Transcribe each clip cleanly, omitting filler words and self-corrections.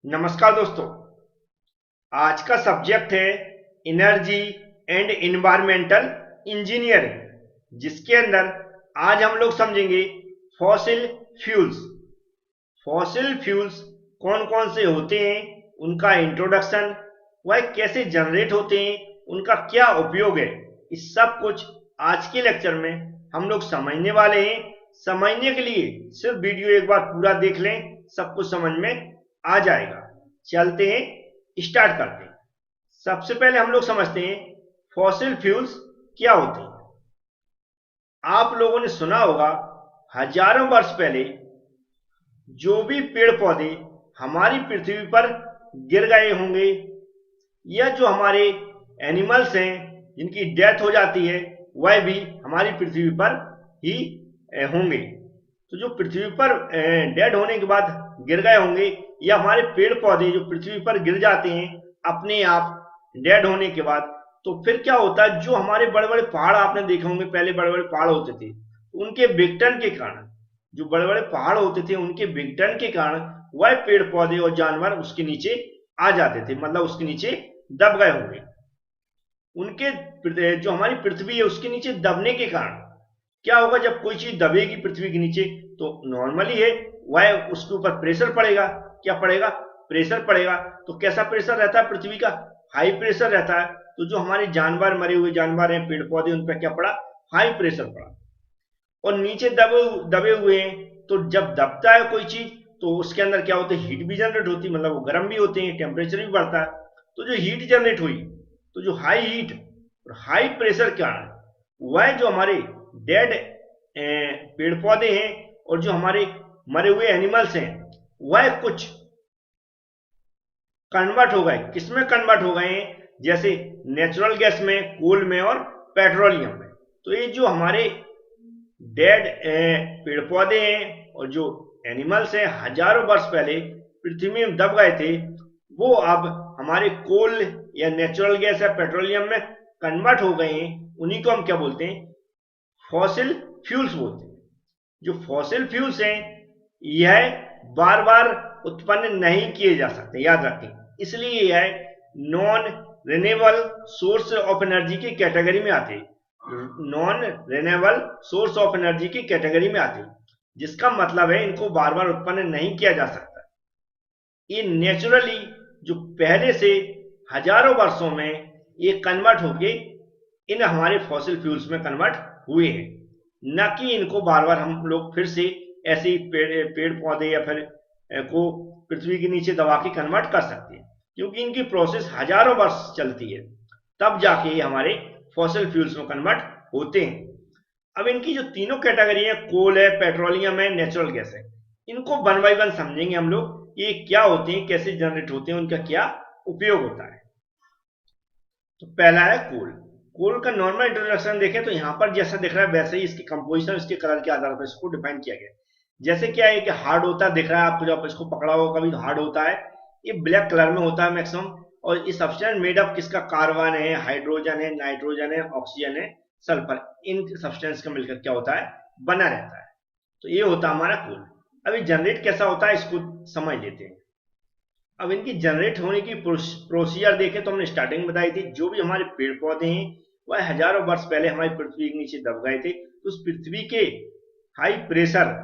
नमस्कार दोस्तों। आज का सब्जेक्ट है एनर्जी एंड एनवायरमेंटल इंजीनियरिंग, जिसके अंदर आज हम लोग समझेंगे फॉसिल फ्यूल्स। फॉसिल फ्यूल्स कौन कौन से होते हैं, उनका इंट्रोडक्शन, वह कैसे जनरेट होते हैं, उनका क्या उपयोग है, इस सब कुछ आज के लेक्चर में हम लोग समझने वाले हैं। समझने के लिए सिर्फ वीडियो एक बार पूरा देख लें, सब कुछ समझ में आ जाएगा। चलते हैं, स्टार्ट करते हैं। सबसे पहले हम लोग समझते हैं फॉसिल फ्यूल्स क्या होते हैं। आप लोगों ने सुना होगा हजारों वर्ष पहले जो भी पेड़ पौधे हमारी पृथ्वी पर गिर गए होंगे, या जो हमारे एनिमल्स हैं जिनकी डेथ हो जाती है, वह भी हमारी पृथ्वी पर ही होंगे। तो जो पृथ्वी पर डेड होने के बाद गिर गए होंगे, या हमारे पेड़ पौधे जो पृथ्वी पर गिर जाते हैं अपने आप डेड होने के बाद, तो फिर क्या होता है, जो हमारे बड़े बड़े पहाड़ आपने देखे होंगे, पहले बड़े बड़े पहाड़ होते थे, उनके विघटन के कारण, जो बड़े बड़े पहाड़ होते थे उनके विघटन के कारण वह पेड़ पौधे और जानवर उसके नीचे आ जाते थे, मतलब उसके नीचे दब गए होंगे। उनके जो हमारी पृथ्वी है उसके नीचे दबने के कारण क्या होगा, जब कोई चीज दबेगी पृथ्वी के नीचे तो नॉर्मली है वह उसके ऊपर प्रेशर पड़ेगा। क्या पड़ेगा? प्रेशर पड़ेगा। तो कैसा प्रेशर रहता है पृथ्वी का? हाई प्रेशर रहता है। तो जो हमारे जानवर, मरे हुए जानवर हैं, पेड़ पौधे, उन पर क्या पड़ा? हाई प्रेशर पड़ा। और नीचे दबे दबे हुए हैं, तो जब दबता है कोई चीज तो उसके अंदर क्या होता है, हीट भी जनरेट होती है, मतलब वो गर्म भी होते हैं, टेम्परेचर भी बढ़ता है। तो जो हीट जनरेट हुई, तो जो हाई हीट और हाई प्रेशर के कारण वह जो हमारे डेड पेड़ पौधे हैं और जो हमारे मरे हुए एनिमल्स हैं, वह कुछ कन्वर्ट हो गए। किसमें कन्वर्ट हो गए हैं? जैसे नेचुरल गैस में, कोल में और पेट्रोलियम में। तो ये जो हमारे डेड पेड़ पौधे हैं और जो एनिमल्स हैं हजारों वर्ष पहले पृथ्वी में दब गए थे, वो अब हमारे कोल या नेचुरल गैस या पेट्रोलियम में कन्वर्ट हो गए हैं। उन्हीं को हम क्या बोलते हैं? फॉसिल फ्यूल्स बोलते हैं। जो फॉसिल फ्यूल्स हैं यह बार बार उत्पन्न नहीं किए जा सकते, याद रखें। इसलिए यह non renewable source of energy की कैटेगरी में आते हैं। Non renewable source of energy की कैटेगरी में आते हैं, जिसका मतलब है इनको बार बार उत्पन्न नहीं किया जा सकता। ये नेचुरली जो पहले से हजारों वर्षों में ये कन्वर्ट होके इन हमारे फॉसिल फ्यूल्स में कन्वर्ट हुए हैं, न कि इनको बार बार हम लोग फिर से ऐसे पेड़ पौधे या फिर को पृथ्वी के नीचे दबा के कन्वर्ट कर सकते हैं, क्योंकि इनकी प्रोसेस हजारों वर्ष चलती है, तब जाके ये हमारे फॉसिल फ्यूल्स में कन्वर्ट होते हैं। अब इनकी जो तीनों कैटेगरी है, कोल है, पेट्रोलियम है, नेचुरल गैस है, इनको वन बाई वन समझेंगे हम लोग, ये क्या होते हैं, कैसे जनरेट होते हैं, उनका क्या उपयोग होता है। तो पहला है कोल। कोल का नॉर्मल इंट्रोडक्शन देखें तो यहाँ पर जैसा दिख रहा है वैसे ही इसकी कंपोजिशन, इसके कलर के आधार पर इसको डिफाइन किया गया है। जैसे क्या है कि हार्ड होता है, दिख रहा है आपको, जब इसको पकड़ा होगा कभी तो हार्ड होता है, ये ब्लैक कलर में होता है मैक्सिमम। और ये सब्सटेंस मेड अप किसका? कार्बन है, हाइड्रोजन है, नाइट्रोजन है, ऑक्सीजन है, सल्फर। इन सब्सटेंस का मिलकर क्या होता है? बना रहता है। तो ये होता है हमारा कोल। अभी जनरेट कैसा होता है इसको समझ लेते हैं। अब इनकी जनरेट होने की प्रोसीजर देखें तो हमने स्टार्टिंग में बताई थी, जो भी हमारे पेड़ पौधे हैं वह हजारों वर्ष पहले हमारी पृथ्वी के नीचे दब गए थे, तो उस पृथ्वी के हाई प्रेशर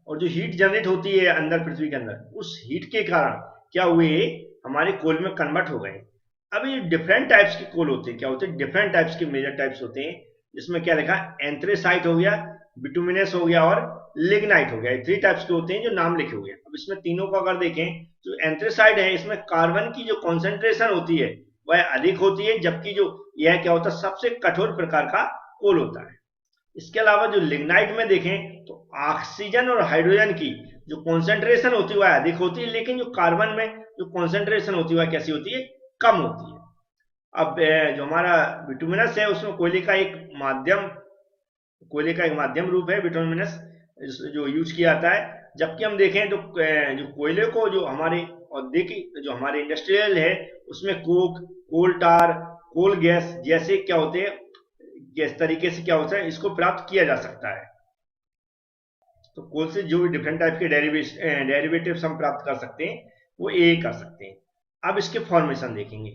और जो हीट जनरेट होती है अंदर पृथ्वी के अंदर, उस हीट के कारण क्या हुए, हमारे कोल में कन्वर्ट हो गए। अब ये डिफरेंट टाइप्स के कोल होते हैं। क्या होते हैं? डिफरेंट टाइप्स के मेजर टाइप्स होते हैं, जिसमें क्या लिखा? एंथ्रेसाइट हो गया, बिटुमिनस हो गया और लिग्नाइट हो गया। थ्री टाइप्स के होते हैं जो नाम लिखे हुए हैं। अब इसमें तीनों को अगर देखें, जो एंथ्रेसाइड है इसमें कार्बन की जो कॉन्सेंट्रेशन होती है वह अधिक होती है, जबकि जो यह क्या होता है, सबसे कठोर प्रकार का कोल होता है। इसके अलावा जो लिग्नाइट में देखें तो ऑक्सीजन और हाइड्रोजन की जो कॉन्सेंट्रेशन होती है वह अधिक होती है, लेकिन जो कार्बन में जो कॉन्सेंट्रेशन होती है वह कैसी होती है? कम होती है। अब जो हमारा बिटुमिनस है उसमें कोयले का एक माध्यम रूप है बिटुमिनस, जो यूज किया जाता है। जबकि हम देखें तो जो कोयले को जो हमारे औद्योगिक, जो हमारे इंडस्ट्रियल है, उसमें कोक, कोल टार, कोल गैस जैसे क्या होते हैं, किस तरीके से क्या होता है इसको प्राप्त किया जा सकता है। तो कोल से जो भी डिफरेंट टाइप के डेरिवेटिव्स हम प्राप्त कर सकते हैं, वो ए कर सकते हैं। अब इसके फॉर्मेशन देखेंगे।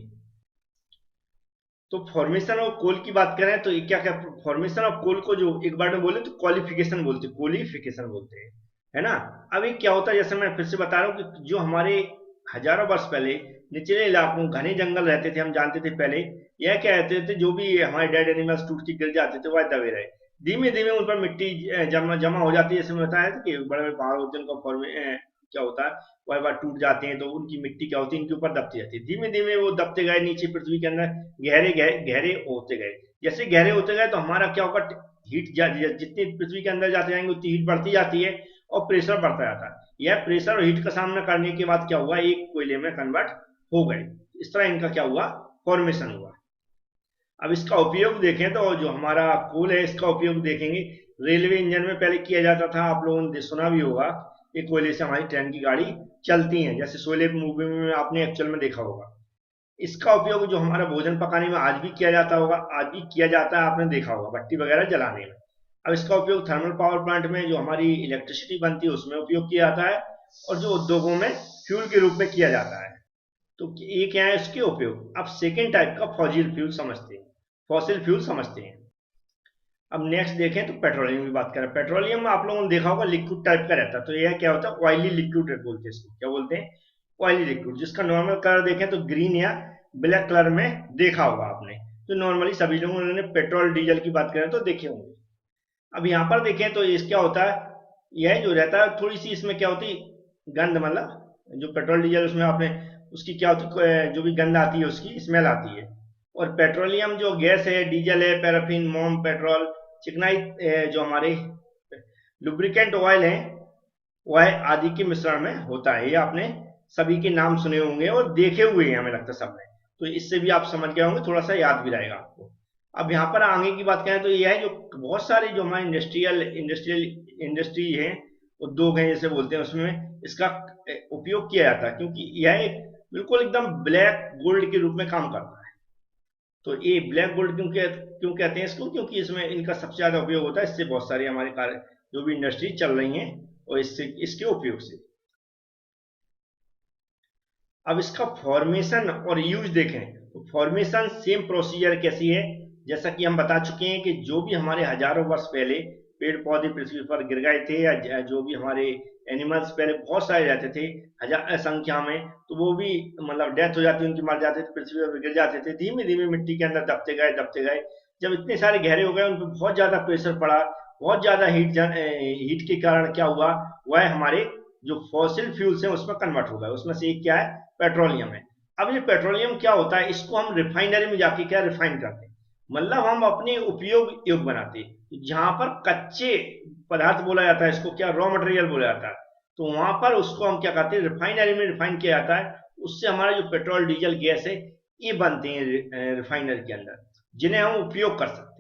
तो फॉर्मेशन ऑफ कोल की बात करें तो ये क्या क्या, फॉर्मेशन ऑफ कोल को जो एक बार में बोले तो क्वालिफिकेशन बोलते हैं, क्वालिफिकेशन बोलते हैं, है ना। अब ये क्या होता है, जैसे मैं फिर से बता रहा हूँ कि जो हमारे हजारों वर्ष पहले निचले इलाकों घने जंगल रहते थे, हम जानते थे पहले यह क्या रहते थे, जो भी हमारे डेड एनिमल्स टूट के गिर जाते थे वह दबे रहे, धीमे धीमे उन पर मिट्टी जमा जमा हो जाती है। जैसे मैं बताया था कि बड़े बड़े पहाड़ होते हैं, उनका क्या होता है, वह बार टूट जाते हैं तो उनकी मिट्टी क्या होती है, इनके ऊपर दबती जाती है, धीमे धीमे वो दबते गए नीचे पृथ्वी के अंदर, गहरे गहरे होते गए। जैसे गहरे होते गए तो हमारा क्या होगा, हीट जितनी पृथ्वी के अंदर जाते जाएंगे उतनी हीट बढ़ती जाती है और प्रेशर बढ़ता जाता है। यह प्रेशर और हीट का सामना करने के बाद क्या हुआ, एक कोयले में कन्वर्ट हो गए। इस तरह इनका क्या हुआ, फॉर्मेशन हुआ। अब इसका उपयोग देखें तो जो हमारा कोल है इसका उपयोग देखेंगे, रेलवे इंजन में पहले किया जाता था, आप लोगों ने सुना भी होगा, ये कोयले से हमारी ट्रेन की गाड़ी चलती है, जैसे शोले मूवी में आपने एक्चुअल में देखा होगा। इसका उपयोग जो हमारा भोजन पकाने में आज भी किया जाता होगा, आज भी किया जाता है, आपने देखा होगा भट्टी वगैरह जलाने में। अब इसका उपयोग थर्मल पावर प्लांट में जो हमारी इलेक्ट्रिसिटी बनती है उसमें उपयोग किया जाता है, और जो उद्योगों में फ्यूल के रूप में किया जाता है। तो ये क्या है इसके उपयोग। अब सेकेंड टाइप का फॉसिल फ्यूल समझते हैं, फॉसिल फ्यूल समझते हैं। अब नेक्स्ट देखें तो पेट्रोलियम की बात करें। पेट्रोलियम में आप लोगों ने देखा होगा लिक्विड टाइप का रहता है, तो यह क्या होता है, ऑयली लिक्विड बोलते हैं इसको, क्या बोलते हैं, ऑयली लिक्विड, जिसका नॉर्मल कलर देखें तो ग्रीन या ब्लैक कलर में देखा होगा आपने। तो नॉर्मली सभी लोगों ने पेट्रोल डीजल की बात करें तो देखे होंगे। अब यहाँ पर देखें तो इस क्या होता है, यह जो रहता है थोड़ी सी इसमें क्या होती गंध, मतलब जो पेट्रोल डीजल उसमें आपने उसकी क्या होती है, जो भी गंध आती है उसकी स्मेल आती है। और पेट्रोलियम जो गैस है, डीजल है, पैराफिन, मोम, पेट्रोल, चिकनाई, जो हमारे लुब्रिकेंट ऑयल है वह आदि के मिश्रण में होता है। ये आपने सभी के नाम सुने होंगे और देखे हुए हैं हमें लगता है सबने, तो इससे भी आप समझ गए होंगे, थोड़ा सा याद भी रहेगा आपको। अब यहाँ पर आगे की बात करें तो यह है जो बहुत सारे जो हमारे इंडस्ट्री है, उद्योग है जैसे बोलते हैं, उसमें इसका उपयोग किया जाता है, क्योंकि यह एक बिल्कुल एकदम ब्लैक गोल्ड के रूप में काम करता है। तो ये ब्लैक गोल्ड क्यों कहते हैं इसको, क्योंकि इसमें इनका सबसे ज्यादा उपयोग होता है, इससे बहुत सारी हमारे कार्य जो भी इंडस्ट्री चल रही हैं और इसके उपयोग से। अब इसका फॉर्मेशन और यूज देखें तो फॉर्मेशन सेम प्रोसीजर कैसी है, जैसा कि हम बता चुके हैं कि जो भी हमारे हजारों वर्ष पहले पेड़ पौधे पृथ्वी पर गिर गए थे, या जो भी हमारे एनिमल्स पहले बहुत सारे रहते थे हजार संख्या में, तो वो भी मतलब डेथ हो जाती, उनकी मर जाते थे, पृथ्वी पर गिर जाते थे, धीमे धीमे मिट्टी के अंदर दबते गए दबते गए। जब इतने सारे गहरे हो गए उन पर बहुत ज्यादा प्रेशर पड़ा, बहुत ज्यादा हीट के कारण क्या हुआ, वह हमारे जो फॉसिल फ्यूल्स हैं उसमें कन्वर्ट हो गए। उसमें से एक क्या है, पेट्रोलियम है। अब ये पेट्रोलियम क्या होता है, इसको हम रिफाइनरी में जाके क्या रिफाइन करते हैं, मतलब हम अपने उपयोग योग बनाते हैं। जहां पर कच्चे पदार्थ बोला जाता है, इसको क्या रॉ मटेरियल बोला जाता है, तो वहां पर उसको हम क्या करते हैं, रिफाइनरी में रिफाइन किया जाता है। उससे हमारा जो पेट्रोल डीजल गैस है ये बनते हैं रिफाइनरी के अंदर, जिन्हें हम उपयोग कर सकते हैं।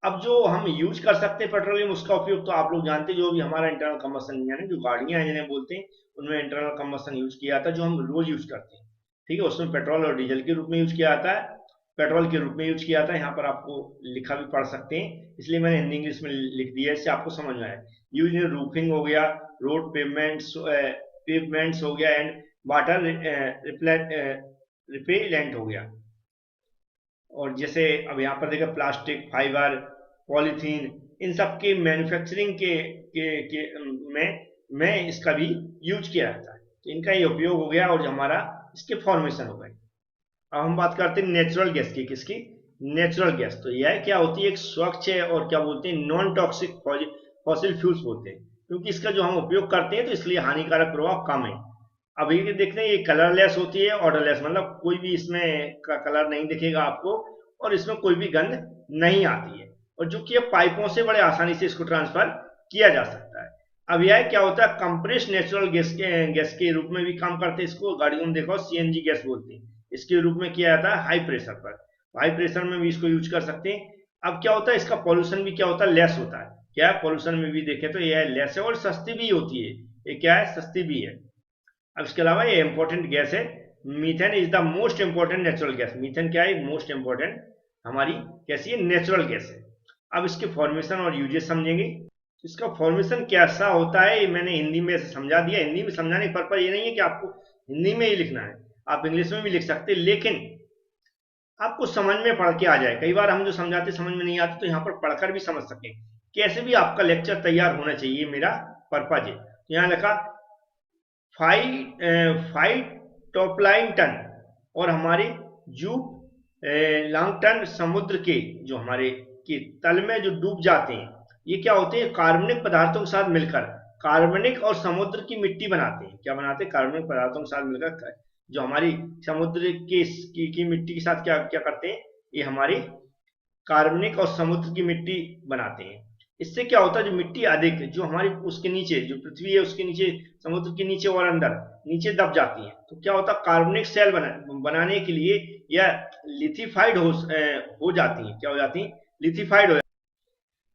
अब जो हम यूज कर सकते हैं पेट्रोलियम, उसका उपयोग तो आप लोग जानते हैं, जो भी हमारा इंटरनल कंबशन इंजन है, जो गाड़ियां हैं जिन्हें बोलते हैं, उनमें इंटरनल कंबशन यूज किया जाता है, जो हम रोज यूज करते हैं, ठीक है। उसमें पेट्रोल और डीजल के रूप में यूज किया जाता है, पेट्रोल के रूप में यूज किया जाता है। यहाँ पर आपको लिखा भी पढ़ सकते हैं, इसलिए मैंने हिंदी इंग्लिश में लिख दिया है, इससे आपको समझ में आए। यूज इन रूफिंग हो गया, रोड पेवमेंट्स हो गया, एंड वाटर रिपेलेंट हो गया। और जैसे अब यहाँ पर देखा प्लास्टिक, फाइबर, पॉलीथीन, इन सब के मैन्युफैक्चरिंग में इसका भी यूज किया जाता है। तो इनका ये उपयोग हो गया और जो हमारा इसके फॉर्मेशन हो गए। अब हम बात करते हैं नेचुरल गैस की, किसकी, नेचुरल गैस। तो यह क्या होती है, एक स्वच्छ है और क्या बोलते हैं, नॉन टॉक्सिक फॉसिल फ्यूल्स बोलते हैं, क्योंकि इसका जो हम उपयोग करते हैं तो इसलिए हानिकारक प्रभाव कम है। अब ये देखते हैं, ये कलरलेस होती है, ऑर्डरलेस, मतलब कोई भी इसमें का कलर नहीं दिखेगा आपको और इसमें कोई भी गंध नहीं आती है, और जो कि पाइपों से बड़े आसानी से इसको ट्रांसफर किया जा सकता है। अब यह क्या होता है, कंप्रेस्ड नेचुरल गैस के रूप में भी काम करते हैं। इसको गाड़ियों में देखो सीएनजी गैस बोलते हैं, इसके रूप में किया जाता है हाई प्रेशर पर, हाई प्रेशर में भी इसको यूज कर सकते हैं। अब क्या होता है, इसका पॉल्यूशन भी क्या होता है, लेस होता है। क्या पॉल्यूशन में भी देखें तो यह लेस है और सस्ती भी होती है, ये क्या है, सस्ती भी है। अब इसके अलावा ये इंपॉर्टेंट गैस है, methane is the most important natural gas. Methane क्या है, मोस्ट इंपॉर्टेंट हमारी कैसी है, नेचुरल गैस है। अब इसके फॉर्मेशन और यूजेस समझेंगे। तो इसका फॉर्मेशन कैसा होता है ये मैंने हिंदी में समझा दिया। हिंदी में समझाने का पर्पज ये नहीं है कि आपको हिंदी में ही लिखना है, आप इंग्लिश में भी लिख सकते हैं, लेकिन आपको समझ में पढ़ के आ जाए। कई बार हम जो समझाते समझ में नहीं आते, तो यहाँ पर पढ़कर भी समझ सकें। कैसे भी आपका लेक्चर तैयार होना चाहिए, मेरा पर्पज है। तो यहाँ लिखा 5 टॉप लाइन टन और हमारे जू लॉन्ग टन समुद्र के जो हमारे के तल में जो डूब जाते हैं, ये क्या होते हैं, कार्बनिक पदार्थों के साथ मिलकर कार्बनिक और समुद्र की मिट्टी बनाते हैं। क्या बनाते हैं, कार्बनिक पदार्थों के साथ मिलकर जो हमारी समुद्र की मिट्टी के साथ क्या क्या करते हैं, ये हमारी कार्बनिक और समुद्र की मिट्टी बनाते हैं। इससे क्या होता है, जो मिट्टी अधिक जो हमारी उसके नीचे जो पृथ्वी है उसके नीचे, समुद्र के नीचे और अंदर नीचे दब जाती है, तो क्या होता है, कार्बनिक सेल बनाने के लिए या लिथिफाइड हो जाती है। क्या हो जाती है, लिथिफाइड हो।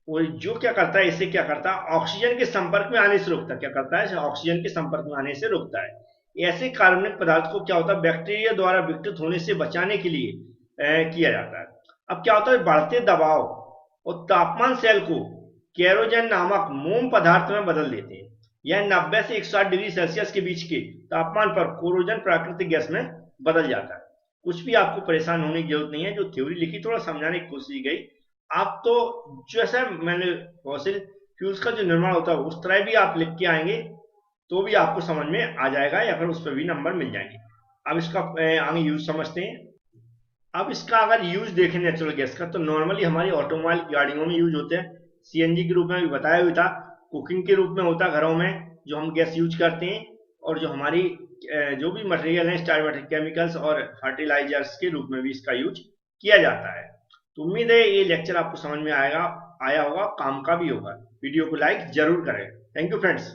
और जो क्या करता है, इससे क्या करता है, ऑक्सीजन के संपर्क में आने से रोकता है। क्या करता है, ऑक्सीजन के संपर्क में आने से रोकता है। ऐसे कार्बनिक पदार्थ को क्या होता है, बैक्टीरिया द्वारा विकृत होने से बचाने के लिए किया जाता है। अब क्या होता है, बढ़ते दबाव और तापमान सेल को केरोजन नामक मोम पदार्थ में बदल देते हैं। यह 90 से 160 डिग्री सेल्सियस के बीच के तापमान पर कोरोजन प्राकृतिक गैस में बदल जाता है। कुछ भी आपको परेशान होने की जरूरत नहीं है, जो थ्योरी लिखी थोड़ा समझाने की कोशिश की गई। आप तो जैसा मैंने फॉसिल फ्यूल्स का जो निर्माण होता है उस तरह भी आप लिख के आएंगे तो भी आपको समझ में आ जाएगा, या फिर उस पर भी नंबर मिल जाएंगे। अब इसका आगे यूज समझते हैं। अब इसका अगर यूज देखें नेचुरल गैस का, तो नॉर्मली हमारी ऑटोमोबाइल गाड़ियों में यूज होते हैं, सीएनजी के रूप में भी बताया हुआ था, कुकिंग के रूप में होता है घरों में जो हम गैस यूज करते हैं, और जो हमारी जो भी मटेरियल है स्टार्ट केमिकल्स और फर्टिलाइजर्स के रूप में भी इसका यूज किया जाता है। तो उम्मीद है ये लेक्चर आपको समझ में आया होगा, काम का भी होगा। वीडियो को लाइक जरूर करें। Thank you friends.